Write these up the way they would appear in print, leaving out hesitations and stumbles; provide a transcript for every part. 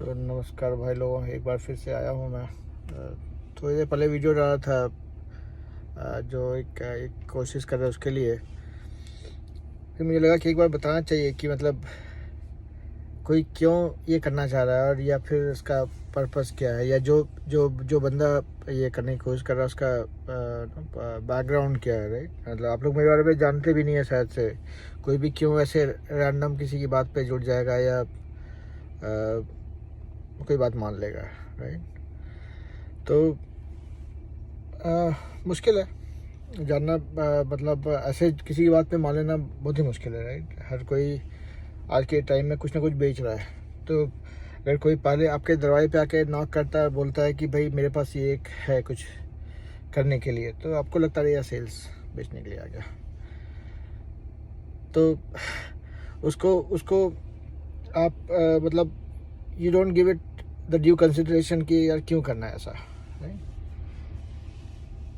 तो नमस्कार भाई लोगों, एक बार फिर से आया हूँ मैं। थोड़ी देर पहले वीडियो डाला था जो एक कोशिश कर रहा है उसके लिए। फिर मुझे लगा कि एक बार बताना चाहिए कि मतलब कोई क्यों ये करना चाह रहा है और या फिर उसका पर्पस क्या है, या जो जो जो बंदा ये करने की कोशिश कर रहा है उसका बैकग्राउंड क्या है। राइट, मतलब आप लोग मेरे बारे में जानते भी नहीं है शायद से। कोई भी क्यों ऐसे रैंडम किसी की बात पे जुड़ जाएगा या कोई बात मान लेगा। राइट, तो मुश्किल है जानना। मतलब ऐसे किसी की बात पे मान लेना बहुत ही मुश्किल है। राइट, हर कोई आज के टाइम में कुछ ना कुछ बेच रहा है। तो अगर कोई पहले आपके दरवाजे पे आके नॉक करता है, बोलता है कि भाई मेरे पास ये एक है कुछ करने के लिए, तो आपको लगता है यार सेल्स बेचने के लिए आ गया। तो उसको उसको आप मतलब you don't give it the due consideration कि यार क्यों करना है ऐसा। राइट,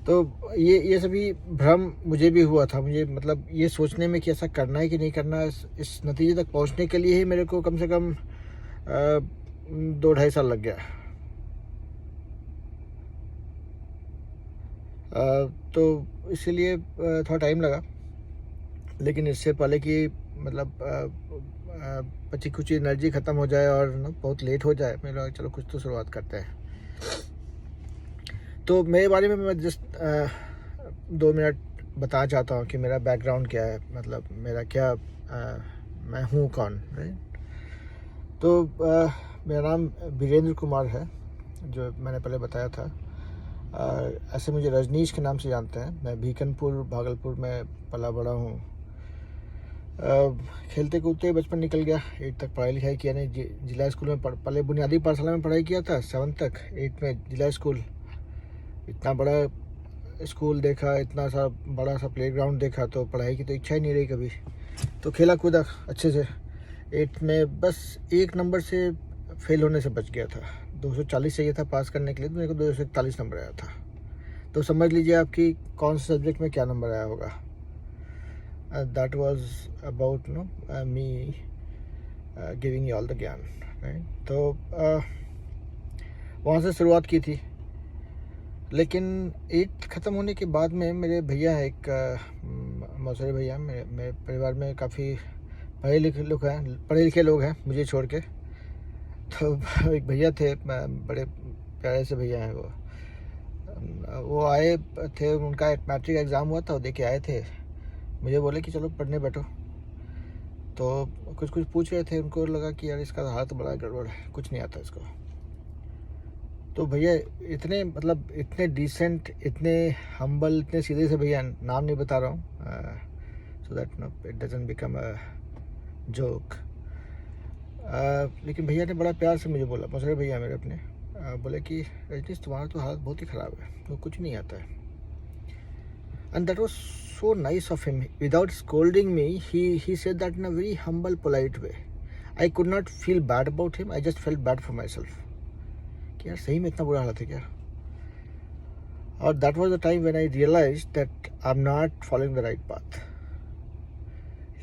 तो ये सभी भ्रम मुझे भी हुआ था। मुझे मतलब ये सोचने में कि ऐसा करना है कि नहीं करना है, इस नतीजे तक पहुंचने के लिए ही मेरे को कम से कम 2-2.5 साल लग गया। तो इसीलिए थोड़ा टाइम लगा। लेकिन इससे पहले कि मतलब बची कुची एनर्जी ख़त्म हो जाए और बहुत लेट हो जाए, मैं लगा चलो कुछ तो शुरुआत करते हैं। तो मेरे बारे में मैं जस्ट 2 मिनट बताना चाहता हूँ कि मेरा बैकग्राउंड क्या है, मतलब मेरा क्या मैं हूँ कौन। राइट, तो मेरा नाम वीरेंद्र कुमार है, जो मैंने पहले बताया था। ऐसे मुझे रजनीश के नाम से जानते हैं। मैं बीकनपुर भागलपुर में पला बड़ा हूँ। खेलते कूदते बचपन निकल गया। 8 तक पढ़ाई लिखाई किया नहीं। जिला स्कूल में पहले बुनियादी पाठशाला में पढ़ाई किया था 7 तक। 8 में जिला स्कूल। इतना बड़ा स्कूल देखा, इतना सा बड़ा सा प्लेग्राउंड देखा, तो पढ़ाई की तो इच्छा ही नहीं रही कभी। तो खेला कूदा अच्छे से। 8 में बस 1 नंबर से फेल होने से बच गया था। 240 चाहिए था पास करने के लिए, तो मेरे को 241 नंबर आया था। तो समझ लीजिए आपकी कौन से सब्जेक्ट में क्या नंबर आया होगा। That was about me giving you all the ज्ञान। राइट, तो वहाँ से शुरुआत की थी। लेकिन 8 ख़त्म होने के बाद में मेरे भैया है एक मौसरी भैया, मेरे परिवार में काफ़ी पढ़े लिखे लोग हैं मुझे छोड़ के। तो एक भैया थे, बड़े प्यारे से भैया हैं वो आए थे। उनका एक मैट्रिक एग्ज़ाम हुआ था, वो दे के आए थे। मुझे बोले कि चलो पढ़ने बैठो। तो कुछ कुछ पूछ रहे थे, उनको लगा कि यार इसका हाथ बड़ा गड़बड़ है, कुछ नहीं आता इसको। तो भैया इतने मतलब इतने डिसेंट, इतने हम्बल, इतने सीधे से भैया, नाम नहीं बता रहा हूँ so that it doesn't become a joke. लेकिन भैया ने बड़ा प्यार से मुझे बोला, मौसरे भैया मेरे अपने, बोले कि रजनीश तुम्हारा तो हालत बहुत ही ख़राब है, तो कुछ नहीं आता है। And that was so nice of him. Without scolding me he said that in a very humble polite way. I could not feel bad about him, I just felt bad for my self कि यार सही में इतना बुरा हालत है क्या। और that was the time when I realised that I am not following the right path,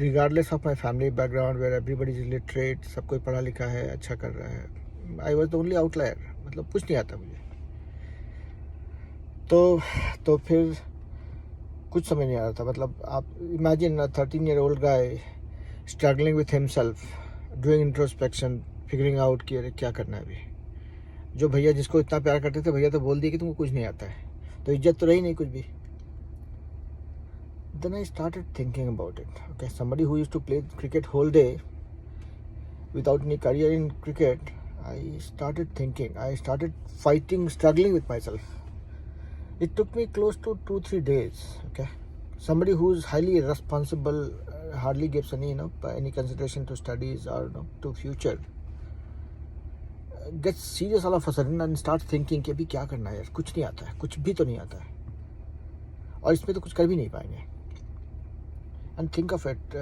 regardless of my family background where everybody is literate, सब कोई पढ़ा लिखा है, अच्छा कर रहा है। I was the only outlier, मतलब कुछ नहीं आता मुझे। तो फिर कुछ समझ नहीं आ रहा था। मतलब आप imagine a 13-year-old guy struggling with himself, doing introspection, figuring out कि अरे क्या करना है अभी। जो भैया जिसको इतना प्यार करते थे, भैया तो बोल दिए कि तुमको कुछ नहीं आता है, तो इज्जत तो रही नहीं कुछ भी। Then I started thinking about it. Okay, somebody who used to play cricket whole day without any career in cricket, I started thinking. I started fighting, struggling with myself. It took me close to 2-3 days. Okay, somebody who's highly responsible, hardly gives any consideration to studies or to future, gets serious all of a sudden and starts thinking कि अभी क्या करना है यार, कुछ नहीं आता है, कुछ भी तो नहीं आता है, और इसमें तो कुछ कर भी नहीं पाएंगे। And think of it,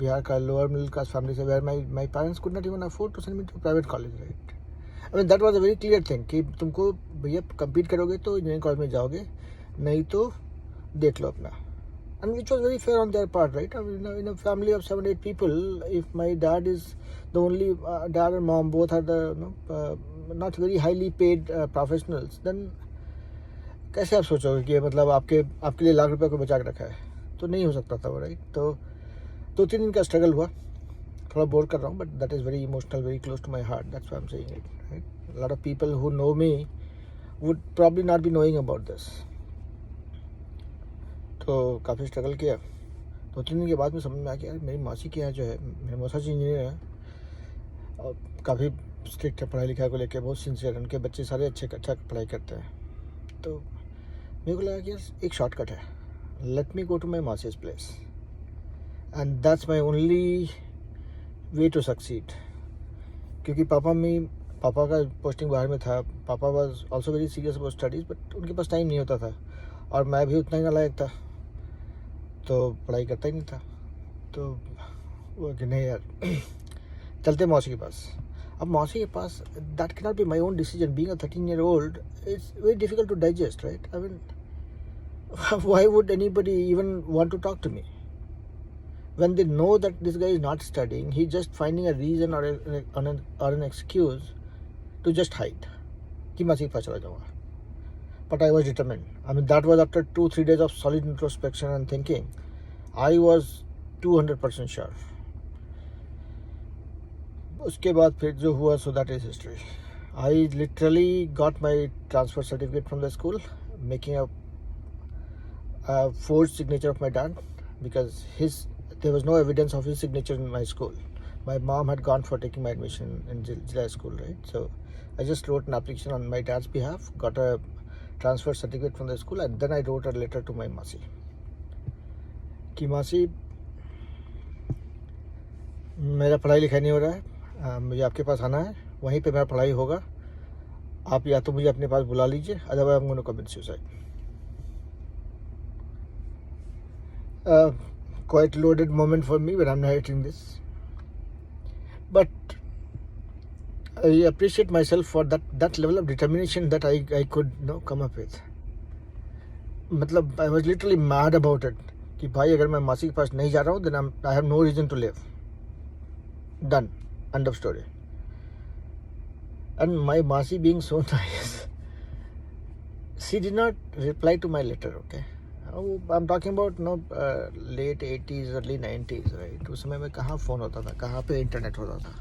Bihar ka lower middle class family से where my parents could not even afford to send me to a private college, right? I mean that was a very clear thing कि तुमको भैया compete करोगे तो engineering college में जाओगे, नहीं तो देख लो अपना। and which was very fair on their part, right? I mean, in a family of 7-8 people, if my dad is the only dad and mom both are the not very highly paid professionals, then कैसे आप सोचोगे कि मतलब आपके लिए लाख रुपए को बचा के रखा है, तो नहीं हो सकता था वो, राइट? तो 2-3 दिन का स्ट्रगल हुआ, थोड़ा बोर कर रहा हूँ, but that is very emotional, very close to my heart, that's why I am saying it, right? Lot of people who know me would probably not be knowing about this. तो काफ़ी struggle किया. 2-3 दिन के बाद में समझ में आ गया, मेरी मौसी के यहाँ जो है, मेरे मौसा जी इंजीनियर है और काफ़ी स्ट्रिक्ट है पढ़ाई लिखाई को लेकर, बहुत सिंसियर है, उनके बच्चे सारे अच्छा पढ़ाई करते हैं. तो मेरे को लगा कि यार एक शॉर्टकट है, let me go to my मासीज place and that's my only way to succeed. क्योंकि पापा का पोस्टिंग बाहर में था, पापा was also very serious about studies, but उनके पास टाइम नहीं होता था और मैं भी उतना ही नालायक था, तो पढ़ाई करता ही नहीं था. तो वो कि नहीं यार चलते मौसी के पास. अब मौसी के पास that can not be my own decision. Being a 13-year-old, it's very difficult to digest, right? I mean, why would anybody even want to talk to me when they know that this guy is not studying? He's just finding a reason or an excuse to just hide. कि मैं सीखा चला जाऊँगा. But I was determined. I mean, that was after 2-3 days of solid introspection and thinking. I was 200% sure. उसके बाद फिर जो हुआ, so that is history. I literally got my transfer certificate from the school, making a forged signature of my dad, because there was no evidence of his signature in my school. My mom had gone for taking my admission in Jilai school, right? So I just wrote an application on my dad's behalf, got a transfer certificate from the school, and then I wrote a letter to my Masi. कि मासी, मेरा पढ़ाई लिखाई नहीं हो रहा है, मुझे आपके पास आना है, वहीं पे मेरा पढ़ाई होगा. आप या तो मुझे अपने पास बुला लीजिए, otherwise I am going to commit suicide. Quite loaded moment for me when I'm narrating this, but I appreciate myself for that level of determination that I could come up with. मतलब I was literally mad about it कि भाई अगर मैं मासी के पास नहीं जा रहा हूँ, then I have no reason to live. Done. End of story. And my Masi being so nice, she did not reply to my letter, okay? I'm talking about late 80s, early 90s, right? उस समय में कहाँ phone होता था, कहाँ पे internet होता था,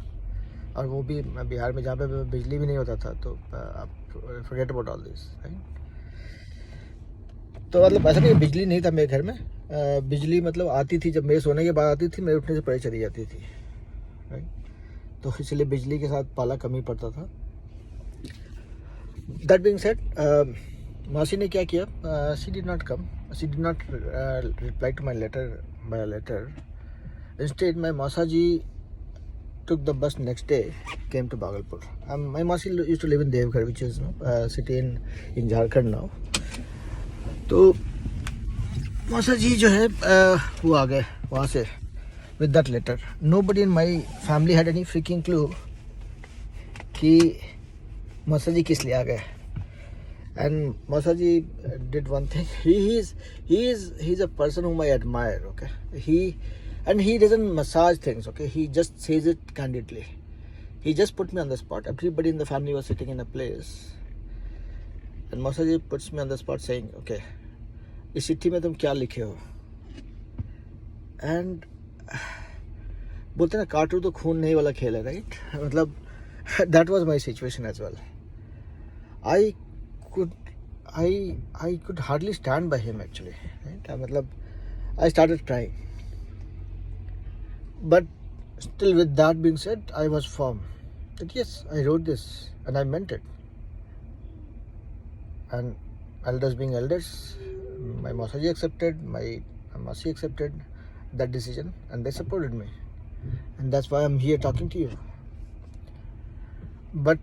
और वो भी बिहार में जहाँ पे बिजली भी नहीं होता था. तो आप forget about all this, right? तो मतलब ऐसा नहीं बिजली नहीं था मेरे घर में, बिजली मतलब आती थी जब मेरे सोने के बाद आती थी, मेरे उठने से पहले चली जाती थी, राइट? तो इसलिए बिजली के साथ पाला कम ही पड़ता था. दैट बीइंग सेड, मासी ने क्या किया, she did not come, she did not reply to my letter. Instead my मौसा जी took the bus next day, came to Bhagalpur. My Masi used to live in Devghar, which is city in Jharkhand now. तो मौसा जी जो है वो आ गए वहाँ से with that letter. Nobody in my family had any freaking clue कि मौसा जी किस लिए आ गए. And मौसा जी did one thing. He's a person whom I admire, okay? He doesn't massage things, okay? He just says it candidly. He just put me on the spot. Everybody in the family was sitting in a place, and मौसा जी puts me on the spot saying, okay, इस चिट्ठी में तुम क्या लिखे हो? And बोलते ना काटू तो खून नहीं वाला खेल है, राइट? मतलब that was my situation as well. I could hardly stand by him actually, right? मतलब I started crying. But still, with that being said, I was firm that yes, I wrote this and I meant it. And elders being elders, my Mausaji accepted, my Masi accepted that decision, and they supported me. And that's why I'm here talking to you. But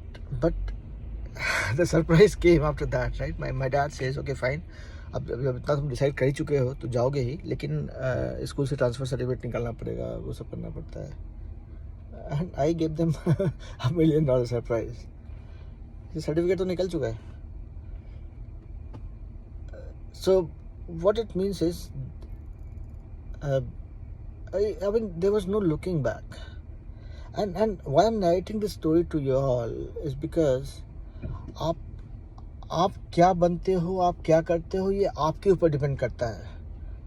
the surprise came after that, right? My dad says, okay, fine. अब इतना तुम decide कर ही चुके हो तो जाओगे ही, लेकिन school से ट्रांसफ़र सर्टिफिकेट निकालना पड़ेगा, वो सब करना पड़ता है. And I give them $1 million surprise. Certificate तो निकल चुका है. So what it means is uh, I mean, there was no looking back. And why I'm narrating this story to you all is because आप क्या बनते हो, आप क्या करते हो, ये आपके ऊपर डिपेंड करता है.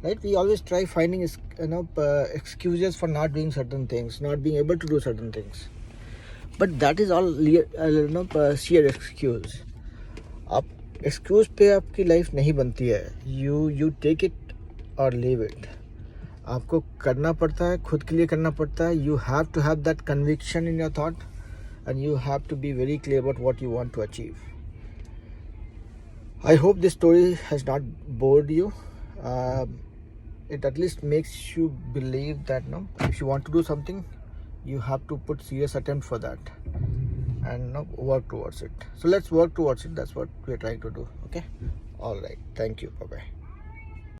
Right? We always try finding excuses for not doing certain things, not being able to do certain things. But that is all sheer excuse. आप excuse पे आपकी लाइफ नहीं बनती है. You take it or leave it. आपको करना पड़ता है, खुद के लिए करना पड़ता है. You have to have that conviction in your thought, and you have to be very clear about what you want to achieve. I hope this story has not bored you. It at least makes you believe that if you want to do something, you have to put serious attempt for that and work towards it. So let's work towards it. That's what we're trying to do. Okay. All right. Thank you. Bye bye.